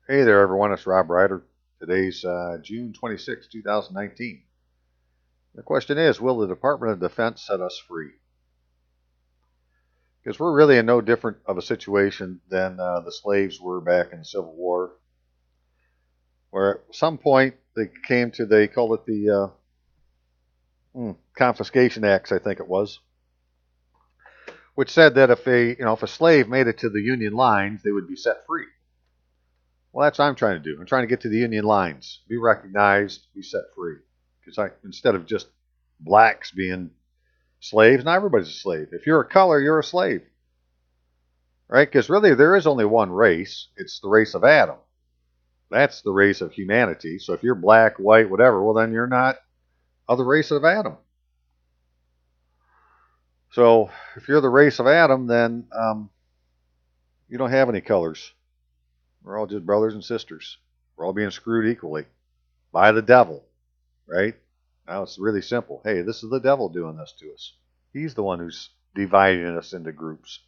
Hey there, everyone. It's Rob Ryder. Today's June 26, 2019. The question is, will the Department of Defense set us free? Because we're really in no different of a situation than the slaves were back in the Civil War, where at some point they called it the Confiscation Acts, I think it was, which said that if a slave made it to the Union lines, they would be set free. Well, that's what I'm trying to do. I'm trying to get to the Union lines, be recognized, be set free. Because instead of just blacks being slaves, not everybody's a slave. If you're a color, you're a slave, right? Because really, there is only one race. It's the race of Adam. That's the race of humanity. So if you're black, white, whatever, well, then you're not of the race of Adam. So if you're the race of Adam, then you don't have any colors. We're all just brothers and sisters. We're all being screwed equally by the devil, right? Now it's really simple. Hey, this is the devil doing this to us. He's the one who's dividing us into groups.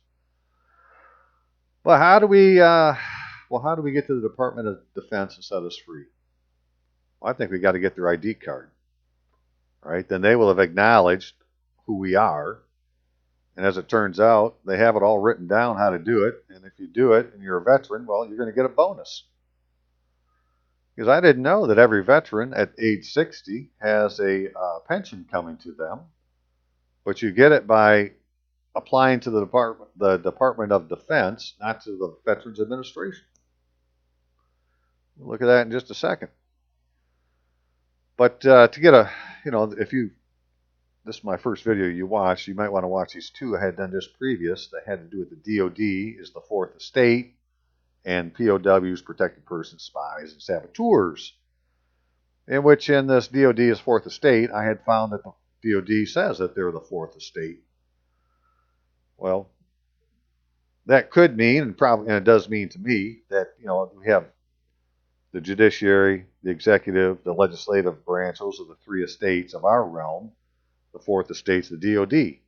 Well, how do we get to the Department of Defense and set us free? Well, I think we got to get their ID card, right? Then they will have acknowledged who we are, and as it turns out, they have it all written down how to do it. And if you do it and you're a veteran, well, you're going to get a bonus. Because I didn't know that every veteran at age 60 has a pension coming to them, but you get it by applying to the Department of Defense, not to the Veterans Administration. We'll look at that in just a second. But to get this is my first video you watched, you might want to watch these two I had done just previous that had to do with the DoD is the fourth estate, and POWs, protected persons, spies, and saboteurs. In which in this DoD is fourth estate, I had found that the DoD says that they're the fourth estate. Well, that could mean, and it does mean to me, that we have the judiciary, the executive, the legislative branch. Those are the three estates of our realm. The fourth estate's the DoD.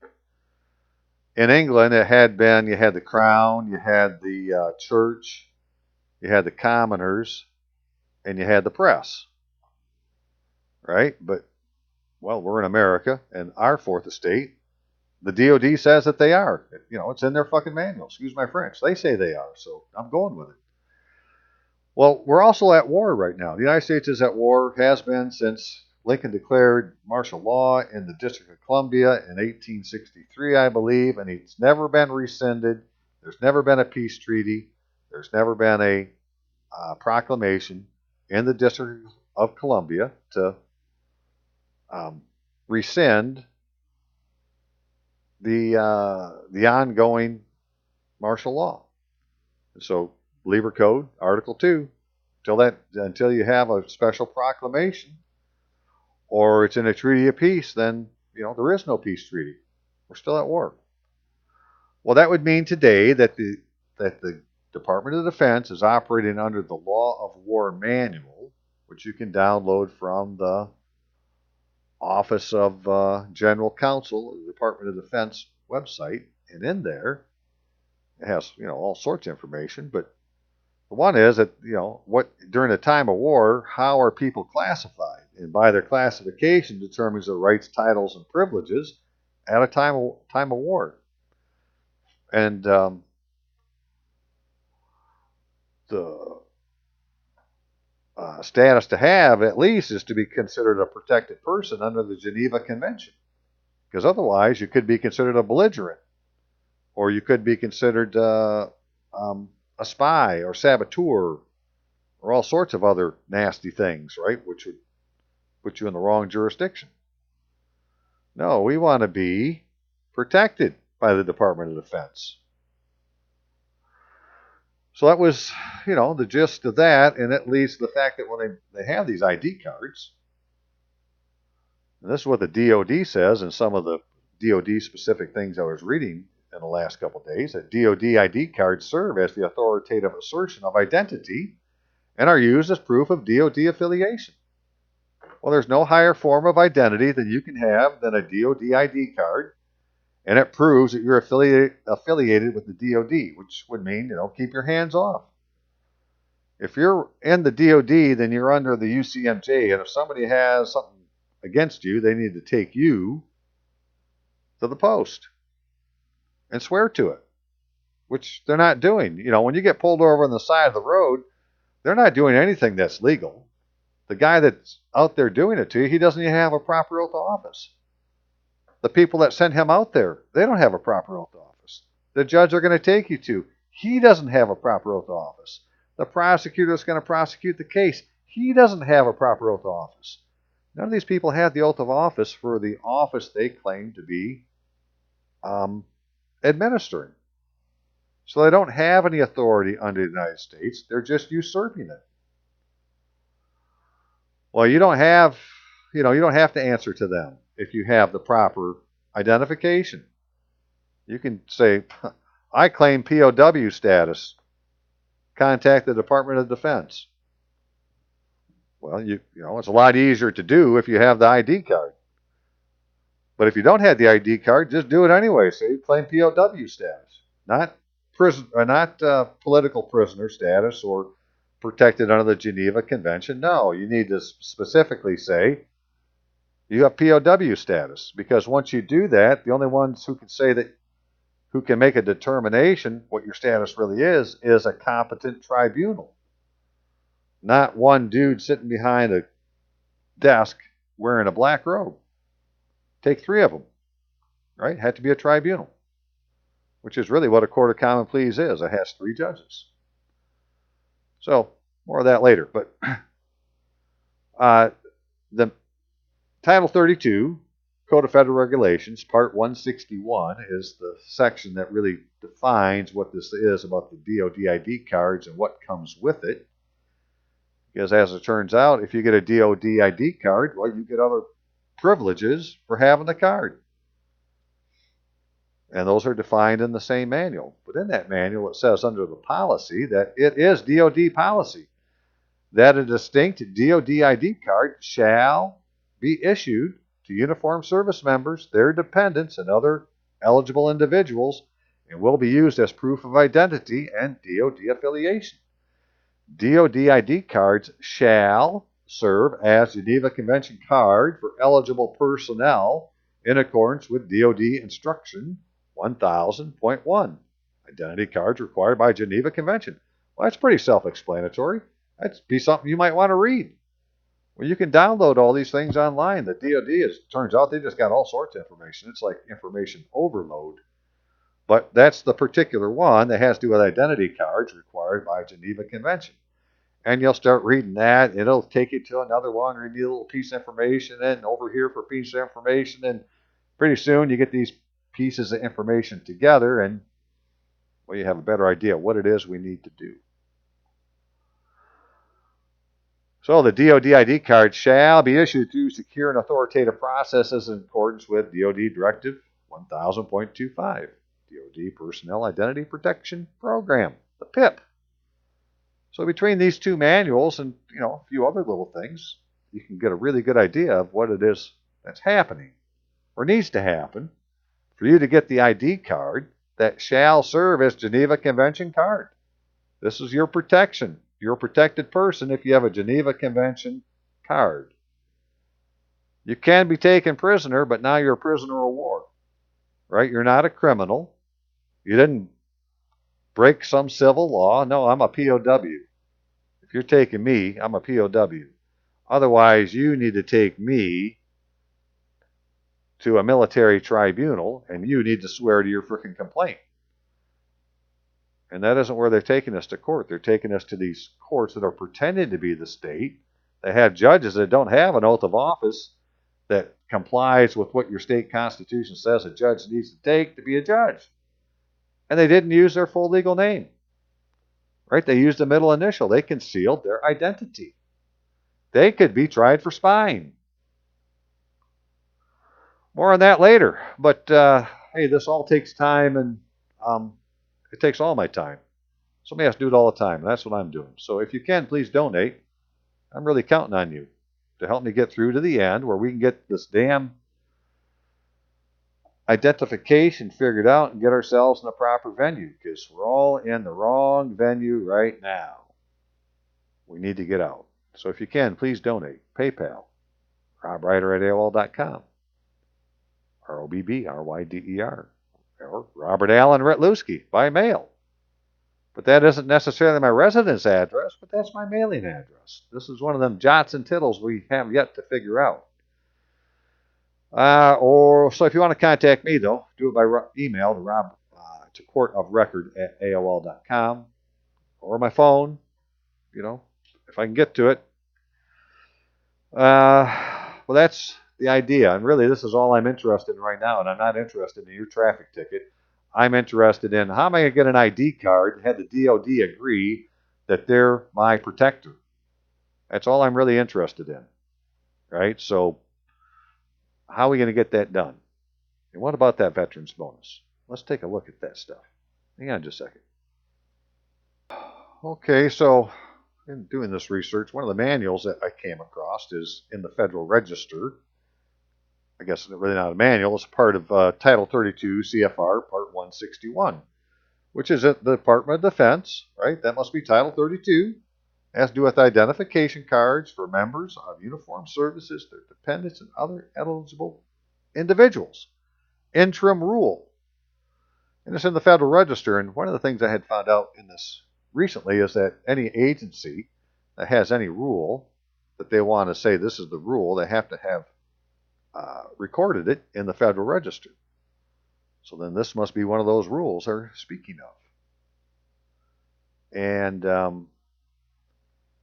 In England, you had the crown, you had the church, you had the commoners, and you had the press. Right? But, well, we're in America, and our fourth estate, the DoD says that they are. It's in their fucking manual. Excuse my French. They say they are, so I'm going with it. Well, we're also at war right now. The United States is at war, has been since Lincoln declared martial law in the District of Columbia in 1863, I believe, and it's never been rescinded. There's never been a peace treaty. There's never been a proclamation in the District of Columbia to rescind the ongoing martial law. So, Lieber Code, Article 2, until you have a special proclamation or it's in a treaty of peace, then there is no peace treaty. We're still at war. Well, that would mean today that the Department of Defense is operating under the Law of War Manual, which you can download from the Office of General Counsel, the Department of Defense website, and in there it has all sorts of information. But the one is that what during the time of war, how are people classified, and by their classification determines their rights, titles, and privileges at a time of war. And the status to have, at least, is to be considered a protected person under the Geneva Convention. Because otherwise, you could be considered a belligerent, or you could be considered a spy or saboteur, or all sorts of other nasty things, right? Which would put you in the wrong jurisdiction. No, we want to be protected by the Department of Defense. So that was, the gist of that, and at least the fact that when they have these ID cards, and this is what the DoD says, and some of the DoD specific things I was reading in the last couple of days, that DoD ID cards serve as the authoritative assertion of identity and are used as proof of DoD affiliation. Well, there's no higher form of identity that you can have than a DoD ID card, and it proves that you're affiliated with the DoD, which would mean, keep your hands off. If you're in the DoD, then you're under the UCMJ, and if somebody has something against you, they need to take you to the post and swear to it, which they're not doing. When you get pulled over on the side of the road, they're not doing anything that's legal. The guy that's out there doing it to you, he doesn't even have a proper oath of office. The people that sent him out there, they don't have a proper oath of office. The judge they're going to take you to, he doesn't have a proper oath of office. The prosecutor that's going to prosecute the case, he doesn't have a proper oath of office. None of these people had the oath of office for the office they claim to be administering. So they don't have any authority under the United States. They're just usurping it. Well, you don't have to answer to them if you have the proper identification. You can say, I claim POW status. Contact the Department of Defense. Well, it's a lot easier to do if you have the ID card. But if you don't have the ID card, just do it anyway. Say you claim POW status, not political prisoner status or protected under the Geneva Convention. No, you need to specifically say you have POW status, because once you do that, the only ones who can make a determination what your status really is a competent tribunal. Not one dude sitting behind a desk wearing a black robe. Take 3 of them, right? Had to be a tribunal, which is really what a court of common pleas is. It has 3 judges. So, more of that later. But the Title 32, Code of Federal Regulations, Part 161, is the section that really defines what this is about the DoD ID cards and what comes with it. Because as it turns out, if you get a DoD ID card, well, you get other privileges for having the card. And those are defined in the same manual. But in that manual, it says under the policy that it is DoD policy that a distinct DoD ID card shall be issued to uniformed service members, their dependents, and other eligible individuals, and will be used as proof of identity and DoD affiliation. DoD ID cards shall serve as Geneva Convention card for eligible personnel in accordance with DoD Instruction 1000.1. Identity cards required by Geneva Convention. Well, that's pretty self-explanatory. That'd be something you might want to read. Well, you can download all these things online. The DoD, turns out, they just got all sorts of information. It's like information overload. But that's the particular one that has to do with identity cards required by Geneva Convention. And you'll start reading that. It'll take you to another one, read a little piece of information, and over here for a piece of information. And pretty soon you get these pieces of information together, and well, you have a better idea of what it is we need to do. So the DoD ID card shall be issued through secure and authoritative processes in accordance with DoD Directive 1000.25, DoD Personnel Identity Protection Program, the PIP. So between these 2 manuals and a few other little things, you can get a really good idea of what it is that's happening or needs to happen for you to get the ID card that shall serve as Geneva Convention card. This is your protection. You're a protected person if you have a Geneva Convention card. You can be taken prisoner, but now you're a prisoner of war, right? You're not a criminal. You didn't break some civil law. No, I'm a POW. If you're taking me, I'm a POW. Otherwise, you need to take me to a military tribunal, and you need to swear to your freaking complaint. And that isn't where they're taking us to court. They're taking us to these courts that are pretending to be the state. They have judges that don't have an oath of office that complies with what your state constitution says a judge needs to take to be a judge. And they didn't use their full legal name. Right? They used a middle initial. They concealed their identity. They could be tried for spying. More on that later. But, hey, this all takes time, and it takes all my time. Somebody has to do it all the time, and that's what I'm doing. So if you can, please donate. I'm really counting on you to help me get through to the end where we can get this damn identification figured out and get ourselves in a proper venue, because we're all in the wrong venue right now. We need to get out. So if you can, please donate. PayPal, robryder@AOL.com, ROBBRYDER, or Robert Allen Retlewski by mail. But that isn't necessarily my residence address, but that's my mailing address. This is one of them jots and tittles we have yet to figure out. So if you want to contact me, though, do it by email to courtofrecord@AOL.com, or my phone, if I can get to it. Well, that's the idea. And really, this is all I'm interested in right now. And I'm not interested in your traffic ticket. I'm interested in how am I going to get an ID card and have the DoD agree that they're my protector. That's all I'm really interested in. Right? So how are we going to get that done? And what about that veterans bonus? Let's take a look at that stuff. Hang on just a second. Okay, so in doing this research, one of the manuals that I came across is in the Federal Register. I guess it's really not a manual. It's part of Title 32 CFR Part 161, which is at the Department of Defense, right? That must be Title 32. It has to do with identification cards for members of uniformed services, their dependents, and other eligible individuals. Interim rule. And it's in the Federal Register. And one of the things I had found out in this recently is that any agency that has any rule that they want to say this is the rule, they have to have recorded it in the Federal Register. So then this must be one of those rules they're speaking of. And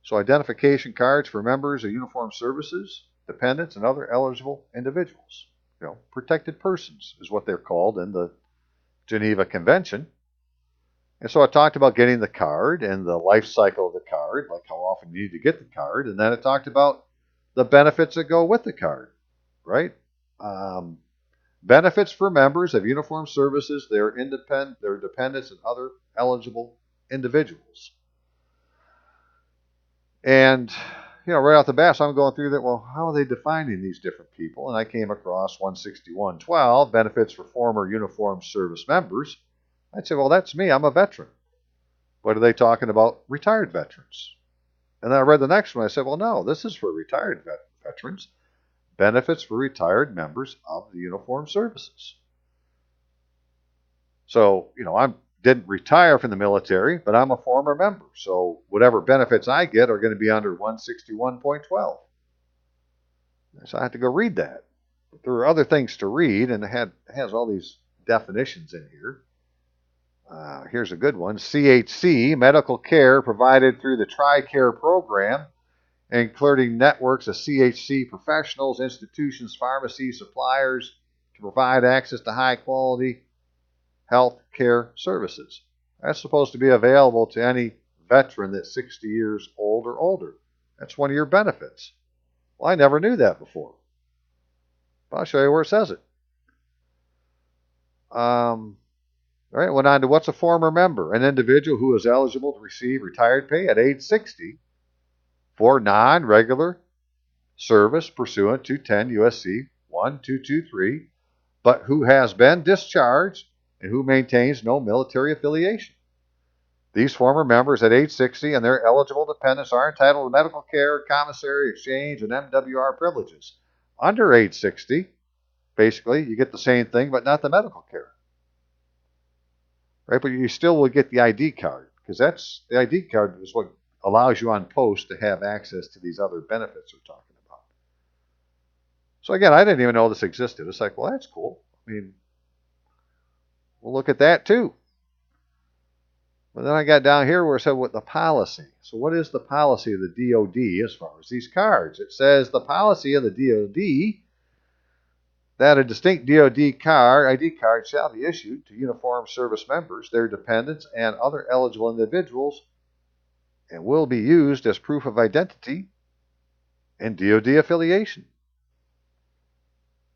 so identification cards for members of uniformed services, dependents, and other eligible individuals. Protected persons is what they're called in the Geneva Convention. And so it talked about getting the card and the life cycle of the card, like how often you need to get the card. And then it talked about the benefits that go with the card, right? Benefits for members of uniformed services, their dependents, and other eligible individuals. And, right off the bat, so I'm going through that, well, how are they defining these different people? And I came across 161.12, benefits for former uniformed service members. I'd say, well, that's me. I'm a veteran. What are they talking about? Retired veterans. And then I read the next one. I said, well, no, this is for retired veterans. Benefits for retired members of the uniformed services. So, I didn't retire from the military, but I'm a former member. So whatever benefits I get are going to be under 161.12. So I have to go read that. But there are other things to read, and it has all these definitions in here. Here's a good one. CHC, medical care provided through the TRICARE program, including networks of CHC professionals, institutions, pharmacies, suppliers to provide access to high-quality health care services. That's supposed to be available to any veteran that's 60 years old or older. That's one of your benefits. Well, I never knew that before. But I'll show you where it says it. All right, went on to what's a former member? An individual who is eligible to receive retired pay at age 60 for non-regular service pursuant to 10 U.S.C. 1223, but who has been discharged and who maintains no military affiliation. These former members at age 60 and their eligible dependents are entitled to medical care, commissary, exchange, and MWR privileges. Under age 60, basically, you get the same thing, but not the medical care. Right, but you still will get the ID card, because the ID card is what allows you on post to have access to these other benefits we're talking about. So again, I didn't even know this existed. It's like, well, that's cool. I mean, we'll look at that too. But then I got down here where it said what the policy. So what is the policy of the DoD as far as these cards? It says the policy of the DoD that a distinct DoD ID card shall be issued to uniformed service members, their dependents, and other eligible individuals, and will be used as proof of identity and DoD affiliation.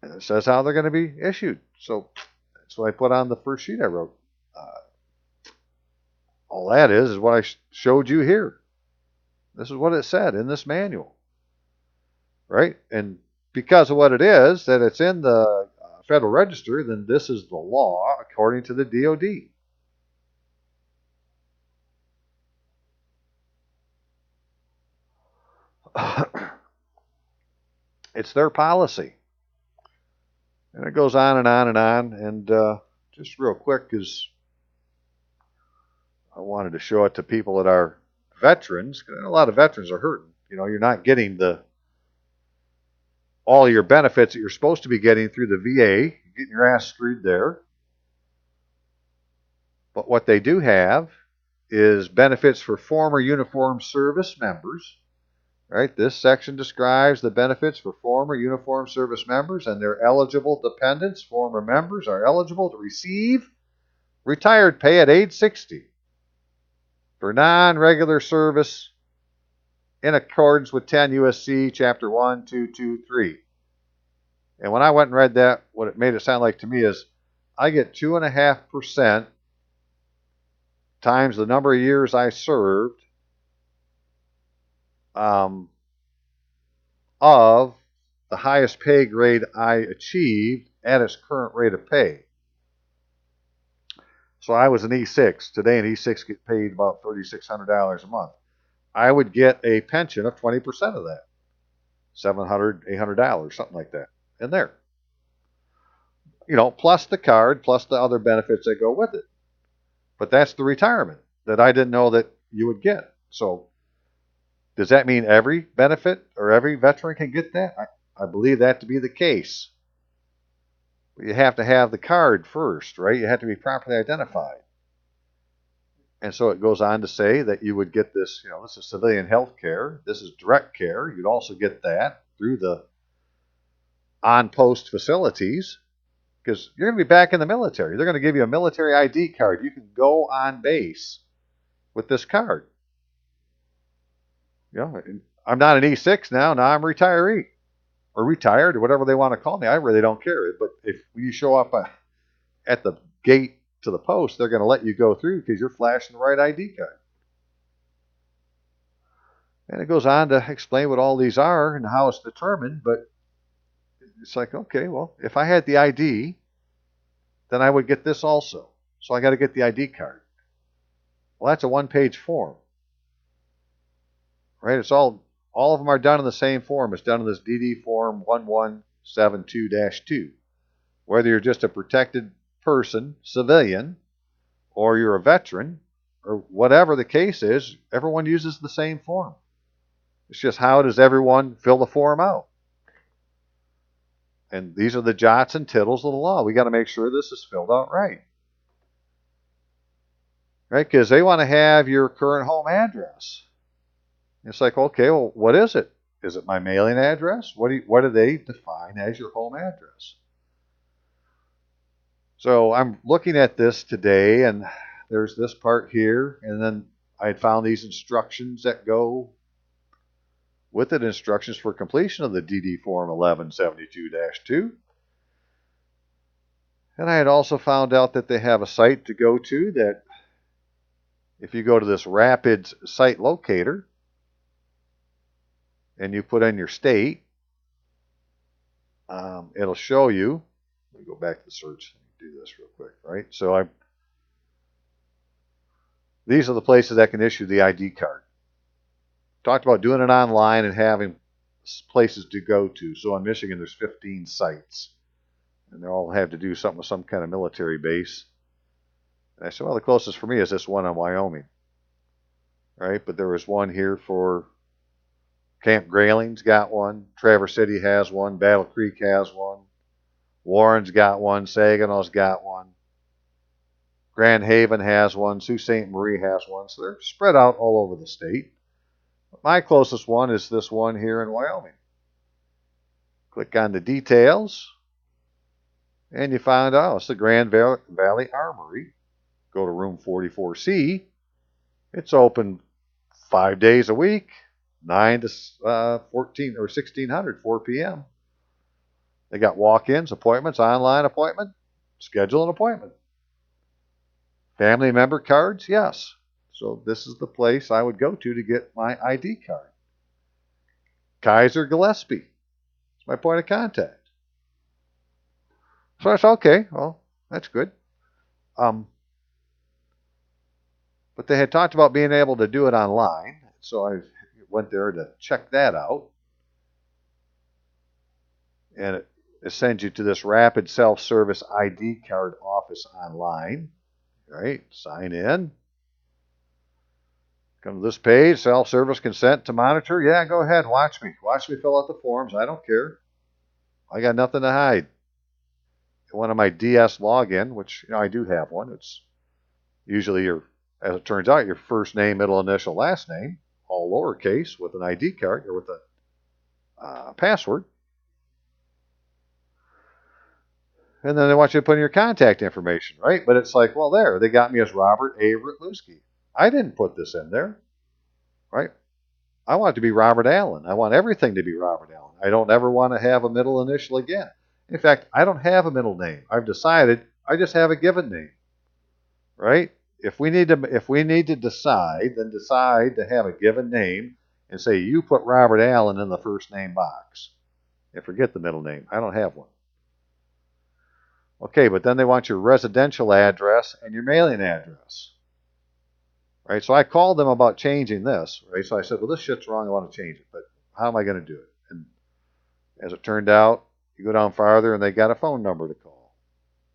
And it says how they're going to be issued. So that's what I put on the first sheet I wrote. All that is what I showed you here. This is what it said in this manual. Right? And because of what it is, that it's in the Federal Register, then this is the law according to the DoD. It's their policy. And it goes on and on and on. And just real quick, because I wanted to show it to people that are veterans, because a lot of veterans are hurting. You know, you're not getting all your benefits that you're supposed to be getting through the VA. You're getting your ass screwed there. But what they do have is benefits for former uniformed service members. Right? This section describes the benefits for former uniformed service members and their eligible dependents. Former members are eligible to receive retired pay at age 60 for non-regular service in accordance with 10 U.S.C. Chapter 1, 2, 2, 3. And when I went and read that, what it made it sound like to me is I get 2.5% times the number of years I served of the highest pay grade I achieved at its current rate of pay. So I was an E6. Today an E6 get paid about $3,600 a month. I would get a pension of 20% of that. $700, $800, something like that in there. You know, plus the card, plus the other benefits that go with it. But that's the retirement that I didn't know that you would get. So does that mean every benefit or every veteran can get that? I believe that to be the case. But you have to have the card first, right? You have to be properly identified. And so it goes on to say that you would get this, you know, this is civilian health care. This is direct care. You'd also get that through the on-post facilities because you're going to be back in the military. They're going to give you a military ID card. You can go on base with this card. You know, I'm not an E6 now. Now I'm a retiree or retired or whatever they want to call me. I really don't care. But if you show up at the gate to the post, they're going to let you go through because you're flashing the right ID card. And it goes on to explain what all these are and how it's determined, but it's like, okay, well, if I had the ID, then I would get this also. So I got to get the ID card. Well, that's a one-page form. Right? It's all of them are done in the same form. It's done in this DD form 1172-2. Whether you're just a protected person, civilian, or you're a veteran, or whatever the case is, everyone uses the same form. It's just how does everyone fill the form out? And these are the jots and tittles of the law. We got to make sure this is filled out right. Right? Because they want to have your current home address. It's like, okay, well, what is it? Is it my mailing address? What do they define as your home address? So I'm looking at this today, and there's this part here, and then I had found these instructions that go with it, instructions for completion of the DD Form 1172-2. And I had also found out that they have a site to go to that if you go to this Rapids site locator and you put in your state, it'll show you. Let me go back to the search and do this real quick, right? So these are the places that can issue the ID card. Talked about doing it online and having places to go to. So in Michigan, there's 15 sites. And they all have to do something with some kind of military base. And I said, well, the closest for me is this one in Wyoming. Right? But there was one here for Camp Grayling's got one. Traverse City has one. Battle Creek has one. Warren's got one. Saginaw's got one. Grand Haven has one. Sault Ste. Marie has one. So they're spread out all over the state. But my closest one is this one here in Wyoming. Click on the details. And you find out it's the Grand Valley Armory. Go to room 44C. It's open 5 days a week, 9 to 14 or 1600, 4 p.m. They got walk-ins, appointments, online appointment, schedule an appointment. Family member cards, yes. So this is the place I would go to get my ID card. Kaiser Gillespie. It's my point of contact. So I said, okay, well, that's good. But they had talked about being able to do it online. So I went there to check that out. And it sends you to this rapid self-service ID card office online. Right? Sign in. Come to this page, self-service consent to monitor. Yeah, go ahead, watch me. Watch me fill out the forms. I don't care. I got nothing to hide. One of my DS login, which I do have one. It's usually as it turns out, your first name, middle initial, last name, all lowercase with an ID card or with a password. And then they want you to put in your contact information, right? But it's like, well, there, they got me as Robert A. Rytlewski. I didn't put this in there, right? I want it to be Robert Allen. I want everything to be Robert Allen. I don't ever want to have a middle initial again. In fact, I don't have a middle name. I've decided I just have a given name, right? If we need to decide, then decide to have a given name and say you put Robert Allen in the first name box and forget the middle name. I don't have one. Okay, but then they want your residential address and your mailing address. Right? So I called them about changing this. Right? So I said, well, this shit's wrong. I want to change it. But how am I going to do it? And as it turned out, you go down farther and they got a phone number to call.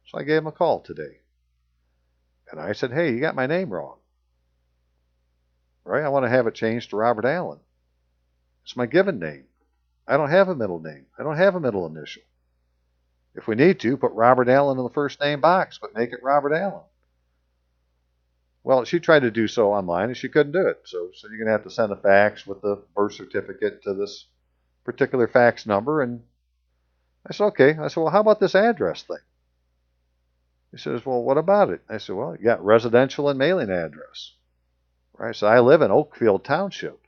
So I gave them a call today. And I said, hey, you got my name wrong. Right? I want to have it changed to Robert Allen. It's my given name. I don't have a middle name. I don't have a middle initial. If we need to, put Robert Allen in the first name box, but make it Robert Allen. Well, she tried to do so online, and she couldn't do it. So you're going to have to send a fax with the birth certificate to this particular fax number. And I said, okay. I said, well, how about this address thing? He says, well, what about it? I said, well, you got residential and mailing address. Right? So I live in Oakfield Township.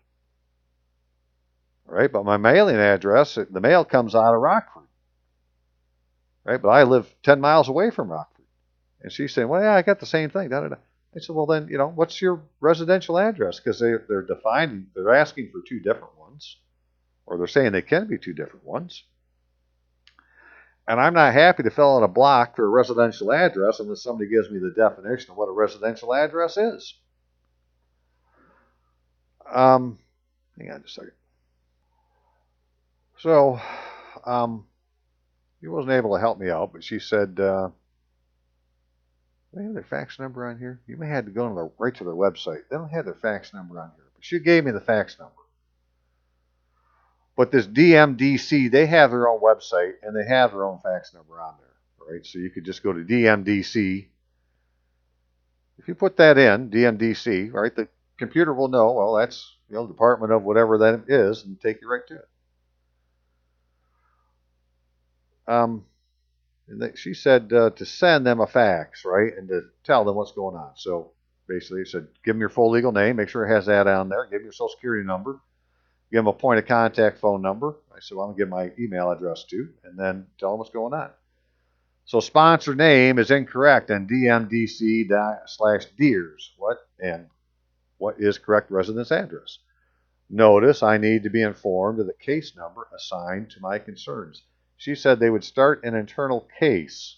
Right? But my mailing address, the mail comes out of Rockford. Right? But I live 10 miles away from Rockford. And she's saying, well, yeah, I got the same thing. Da, da, da. I said, well, then, what's your residential address? Because they're defining, they're asking for two different ones. Or they're saying they can be two different ones. And I'm not happy to fill out a block for a residential address unless somebody gives me the definition of what a residential address is. Hang on just a second. So, she wasn't able to help me out, but she said, do they have their fax number on here? You may have to go right to their website. They don't have their fax number on here. But she gave me the fax number. But this DMDC, they have their own website, and they have their own fax number on there. Right? So you could just go to DMDC. If you put that in, DMDC, right, the computer will know, well, that's Department of whatever that is, and take you right to it. She said to send them a fax, right, and to tell them what's going on. So basically, she said, give them your full legal name, make sure it has that on there, give them your social security number, give them a point of contact phone number. I said, well, I'm going to give my email address too, and then tell them what's going on. So sponsor name is incorrect on DMDC/Deers. What is correct residence address? Notice I need to be informed of the case number assigned to my concerns. She said they would start an internal case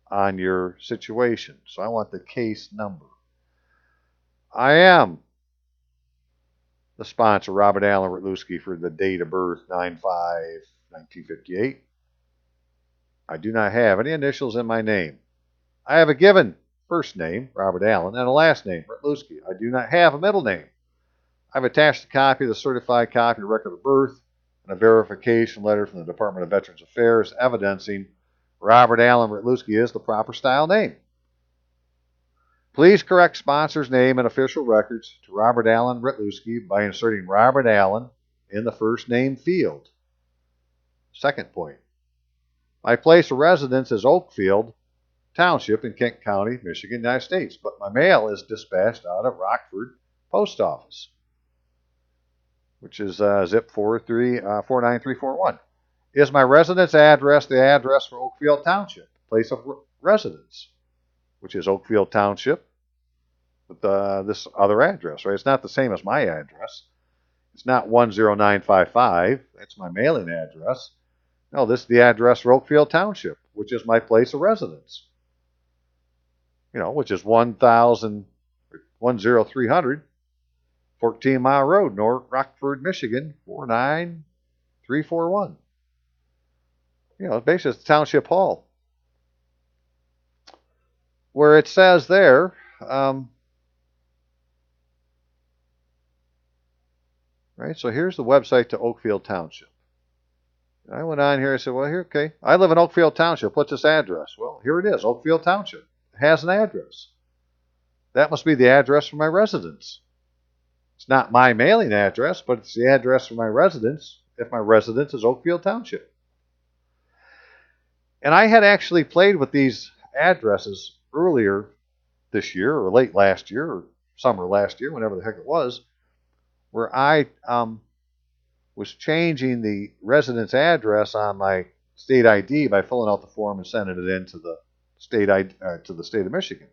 on your situation. So I want the case number. I am the sponsor, Robert Allen Rytlewski, for the date of birth, 9/5/1958. I do not have any initials in my name. I have a given first name, Robert Allen, and a last name, Rytlewski. I do not have a middle name. I've attached a copy of the certified copy of record of birth and a verification letter from the Department of Veterans Affairs evidencing Robert Allen Rytlewski is the proper style name. Please correct sponsor's name in official records to Robert Allen Rytlewski by inserting Robert Allen in the first name field. Second point. My place of residence is Oakfield Township in Kent County, Michigan, United States, but my mail is dispatched out of Rockford Post Office, which is zip 49341. Is my residence address the address for Oakfield Township, place of residence, which is Oakfield Township with this other address, right? It's not the same as my address. It's not 10955. That's my mailing address. No, this is the address for Oakfield Township, which is my place of residence. Which is 10300 14-mile road, North Rockford, Michigan, 49341. Basically it's Township Hall. Where it says there, right, so here's the website to Oakfield Township. I went on here, I said, well, here, okay, I live in Oakfield Township. What's this address? Well, here it is, Oakfield Township. It has an address. That must be the address for my residence. It's not my mailing address, but it's the address for my residence if my residence is Oakfield Township. And I had actually played with these addresses earlier this year or late last year or summer last year, whenever the heck it was, where I was changing the residence address on my state ID by filling out the form and sending it into the state of Michigan.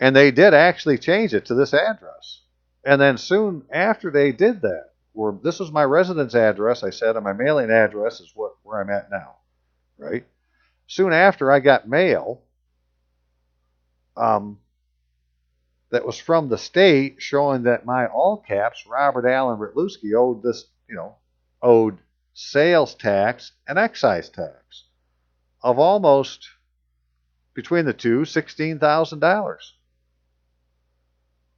And they did actually change it to this address. And then soon after they did that, where this was my residence address, I said, and my mailing address is where I'm at now, right? Soon after, I got mail that was from the state showing that my all caps Robert Allen Ritlewski owed sales tax and excise tax of almost, between the two, $16,000.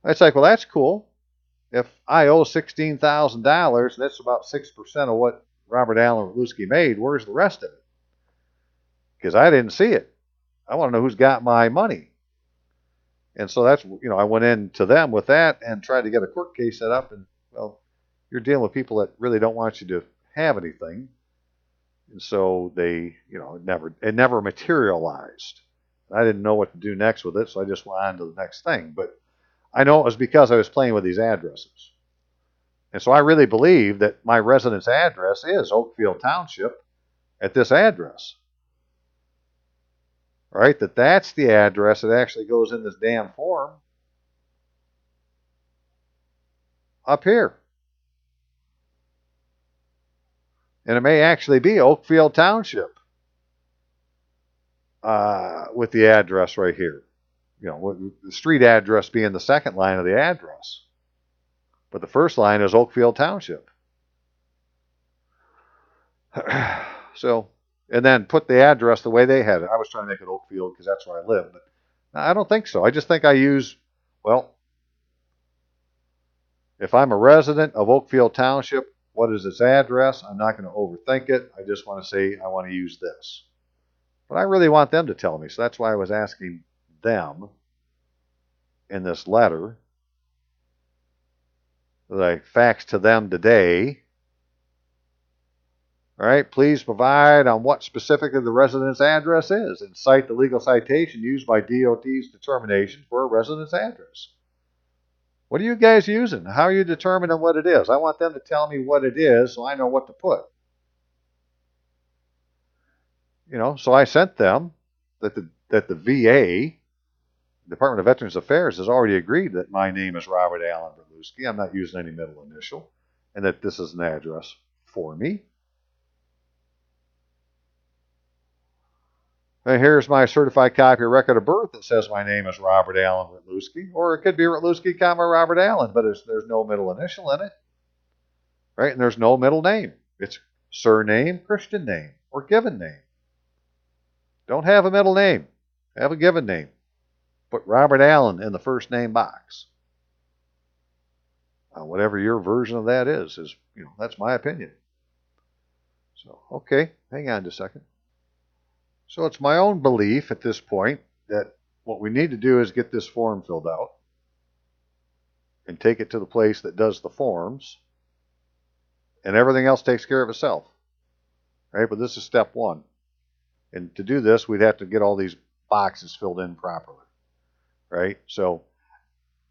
It's like, well, that's cool. If I owe $16,000, that's about 6% of what Robert Allen Ritlewski made. Where's the rest of it? Because I didn't see it. I want to know who's got my money. And so that's, I went into them with that and tried to get a court case set up. And, well, you're dealing with people that really don't want you to have anything. And so they, it never materialized. I didn't know what to do next with it, so I just went on to the next thing. But I know it was because I was playing with these addresses. And so I really believe that my residence address is Oakfield Township at this address. All right, that's the address that actually goes in this damn form up here. And it may actually be Oakfield Township with the address right here. The street address being the second line of the address. But the first line is Oakfield Township. So, and then put the address the way they had it. I was trying to make it Oakfield because that's where I live. But I don't think so. I just think I use, if I'm a resident of Oakfield Township, what is its address? I'm not going to overthink it. I just want to say I want to use this. But I really want them to tell me. So that's why I was asking them in this letter that I faxed to them today. All right, please provide on what specifically the residence address is and cite the legal citation used by DOT's determination for a residence address. What are you guys using? How are you determining what it is? I want them to tell me what it is so I know what to put. So I sent them that the VA, Department of Veterans Affairs, has already agreed that my name is Robert Allen Ritlewski. I'm not using any middle initial, and that this is an address for me. And here's my certified copy of record of birth that says my name is Robert Allen Ritlewski, or it could be Ritlewski, Robert Allen, but there's no middle initial in it, right? And there's no middle name. It's surname, Christian name, or given name. Don't have a middle name. Have a given name. Put Robert Allen in the first name box. Whatever your version of that is, that's my opinion. So, okay, hang on just a second. So it's my own belief at this point that what we need to do is get this form filled out and take it to the place that does the forms, and everything else takes care of itself. Right? But this is step one. And to do this, we'd have to get all these boxes filled in properly. Right? So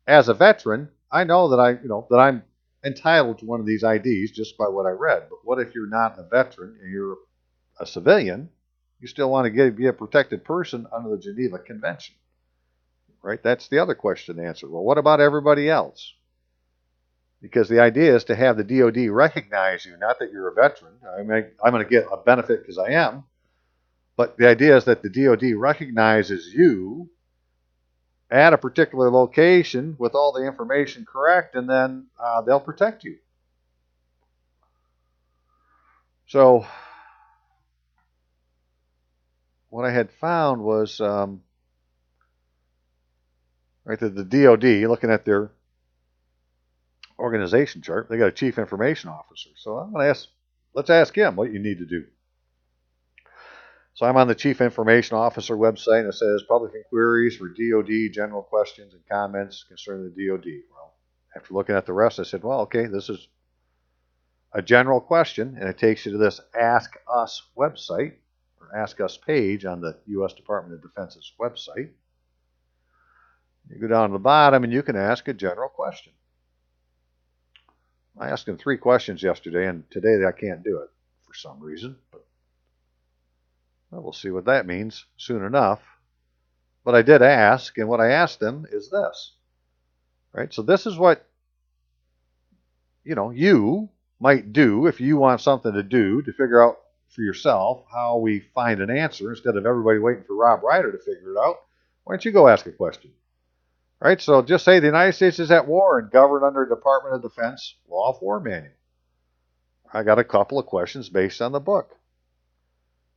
as a veteran, I know that I'm entitled to one of these IDs just by what I read. But what if you're not a veteran and you're a civilian? You still want to be a protected person under the Geneva Convention. Right? That's the other question to answer. Well, what about everybody else? Because the idea is to have the DoD recognize you, not that you're a veteran. I'm going to get a benefit because I am. But the idea is that the DoD recognizes you at a particular location with all the information correct, and then they'll protect you. So what I had found was right that the DoD, looking at their organization chart, they got a chief information officer. So I'm going to ask, let's ask him what you need to do. So I'm on the chief information officer website, and it says public inquiries for DoD, general questions and comments concerning the DoD. Well, after looking at the rest, I said, well, okay, this is a general question, and it takes you to this Ask Us website, or Ask Us page on the U.S. Department of Defense's website. You go down to the bottom, and you can ask a general question. I asked him 3 questions yesterday, and today I can't do it for some reason. But well, we'll see what that means soon enough. But I did ask, and what I asked him is this. Right? So this is what you might do if you want something to do to figure out for yourself how we find an answer instead of everybody waiting for Rob Ryder to figure it out. Why don't you go ask a question? Right? So just say the United States is at war and governed under Department of Defense Law of War Manual. I got a couple of questions based on the book.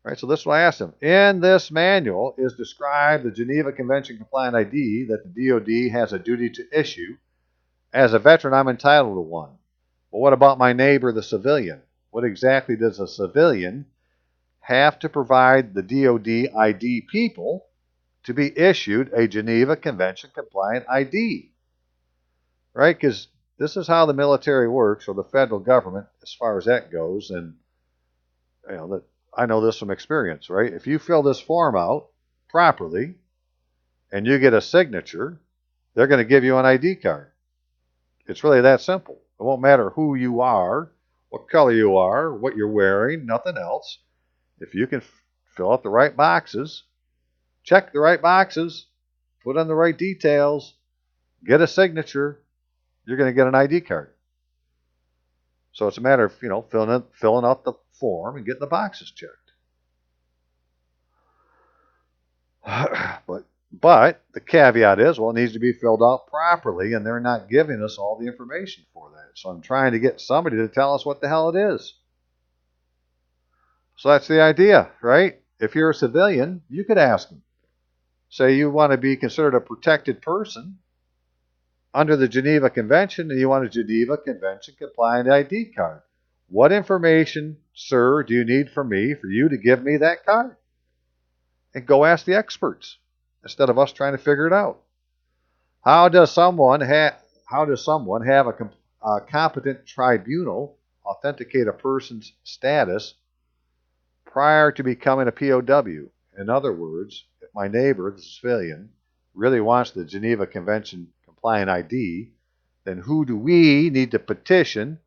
Right? So this is what I asked him. In this manual is described the Geneva Convention compliant ID that the DoD has a duty to issue. As a veteran, I'm entitled to one. But what about my neighbor, the civilian? What exactly does a civilian have to provide the DoD ID people to be issued a Geneva Convention compliant ID? Right? Because this is how the military works, or the federal government, as far as that goes. And I know this from experience, right? If you fill this form out properly and you get a signature, they're going to give you an ID card. It's really that simple. It won't matter who you are, what color you are, what you're wearing, nothing else. If you can fill out the right boxes, check the right boxes, put in the right details, get a signature, you're going to get an ID card. So it's a matter of, filling out the form and getting the boxes checked. But the caveat is, well, it needs to be filled out properly, and they're not giving us all the information for that. So I'm trying to get somebody to tell us what the hell it is. So that's the idea, right? If you're a civilian, you could ask them. Say you want to be considered a protected person under the Geneva Convention, and you want a Geneva Convention compliant ID card. What information, sir, do you need from me for you to give me that card? And go ask the experts instead of us trying to figure it out. How does someone have a competent tribunal authenticate a person's status prior to becoming a POW? In other words, if my neighbor, the civilian, really wants the Geneva Convention compliant ID, then who do we need to petition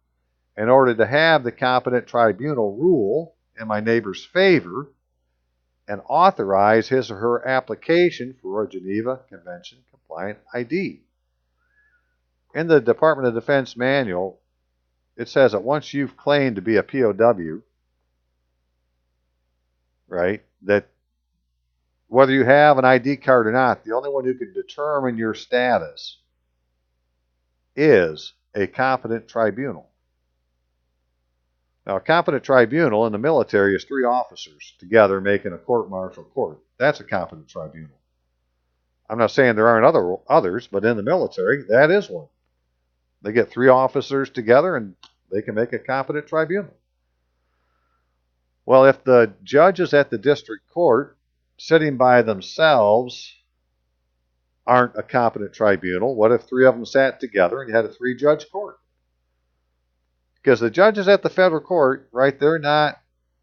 in order to have the competent tribunal rule in my neighbor's favor and authorize his or her application for a Geneva Convention compliant ID? In the Department of Defense manual, it says that once you've claimed to be a POW, right, that whether you have an ID card or not, the only one who can determine your status is a competent tribunal. Now, a competent tribunal in the military is 3 officers together making a court-martial court. That's a competent tribunal. I'm not saying there aren't others, but in the military, that is one. They get 3 officers together and they can make a competent tribunal. Well, if the judges at the district court sitting by themselves aren't a competent tribunal, what if 3 of them sat together and you had a 3-judge court? Because the judges at the federal court, right, they're not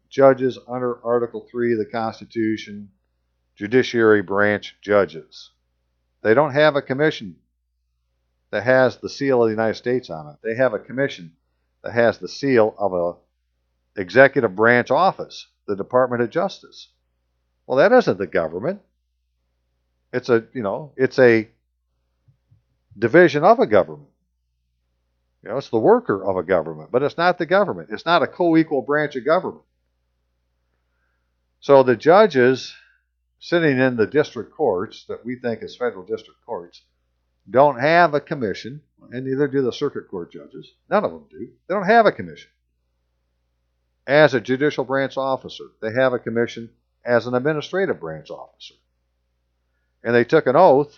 judges under Article 3 of the Constitution, judiciary branch judges. They don't have a commission that has the seal of the United States on it. They have a commission that has the seal of a executive branch office, the Department of Justice. Well, that isn't the government. It's a division of a government. It's the worker of a government, but it's not the government. It's not a co-equal branch of government. So the judges sitting in the district courts that we think is federal district courts don't have a commission, and neither do the circuit court judges. None of them do. They don't have a commission as a judicial branch officer. They have a commission as an administrative branch officer. And they took an oath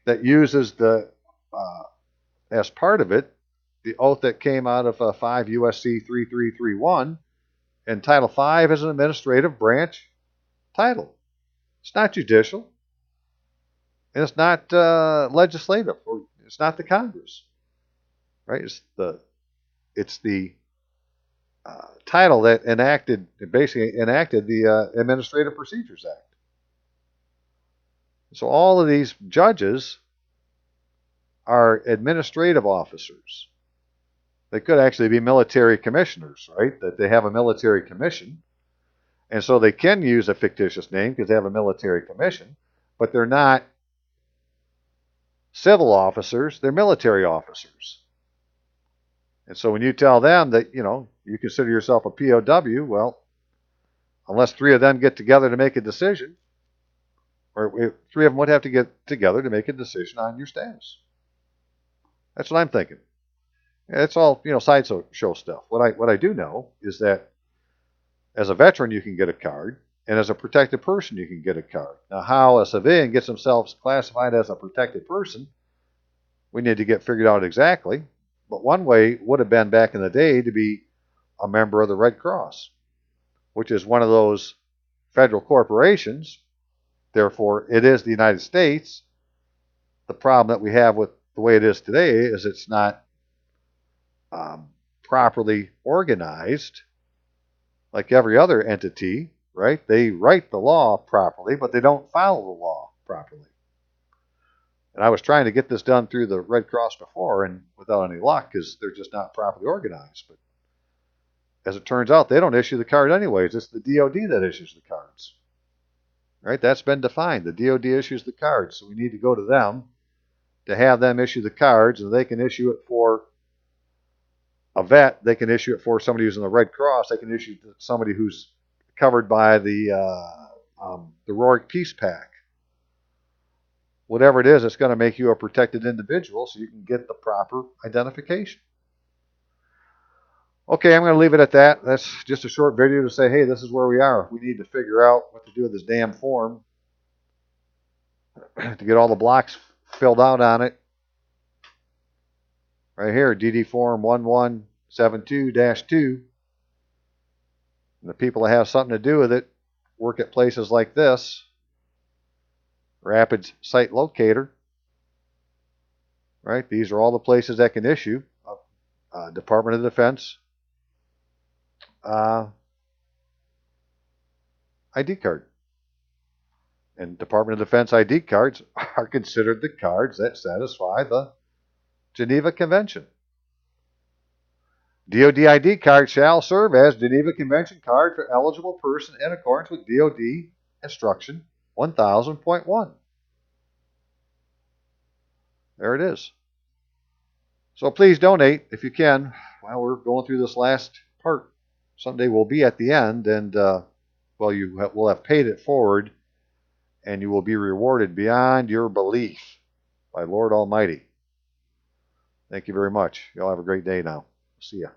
that uses as part of it, the oath that came out of 5 U.S.C. 3331, and Title V is an administrative branch title. It's not judicial, and it's not legislative, or it's not the Congress, right? It's the title that basically enacted the Administrative Procedures Act. So all of these judges are administrative officers. They could actually be military commissioners, right? That they have a military commission. And so they can use a fictitious name because they have a military commission, but they're not civil officers, they're military officers. And so when you tell them that, you consider yourself a POW, well, unless 3 of them get together to make a decision, or 3 of them would have to get together to make a decision on your status. That's what I'm thinking. It's all, sideshow stuff. What I do know is that as a veteran, you can get a card, and as a protected person, you can get a card. Now, how a civilian gets themselves classified as a protected person, we need to get figured out exactly. But one way would have been back in the day to be a member of the Red Cross, which is one of those federal corporations. Therefore, it is the United States. The problem that we have with the way it is today is it's not properly organized like every other entity, right? They write the law properly, but they don't follow the law properly. And I was trying to get this done through the Red Cross before, and without any luck, because they're just not properly organized. But as it turns out, they don't issue the card anyways. It's the DoD that issues the cards. Right? That's been defined. The DoD issues the cards, so we need to go to them to have them issue the cards, and they can issue it for a vet. They can issue it for somebody who's in the Red Cross. They can issue it to somebody who's covered by the Roaring Peace Pack. Whatever it is, it's going to make you a protected individual so you can get the proper identification. Okay, I'm going to leave it at that. That's just a short video to say, hey, this is where we are. We need to figure out what to do with this damn form to get all the blocks filled out on it. Right here, DD Form 1172-2. And the people that have something to do with it work at places like this. Rapid Site Locator. Right, these are all the places that can issue Department of Defense ID card. And Department of Defense ID cards are considered the cards that satisfy the Geneva Convention. DoD ID card shall serve as Geneva Convention card for eligible person in accordance with DoD Instruction 1000.1. There it is. So please donate if you can. Well, we're going through this last part. Someday we'll be at the end, and you will have paid it forward, and you will be rewarded beyond your belief by Lord Almighty. Thank you very much. Y'all have a great day now. See ya.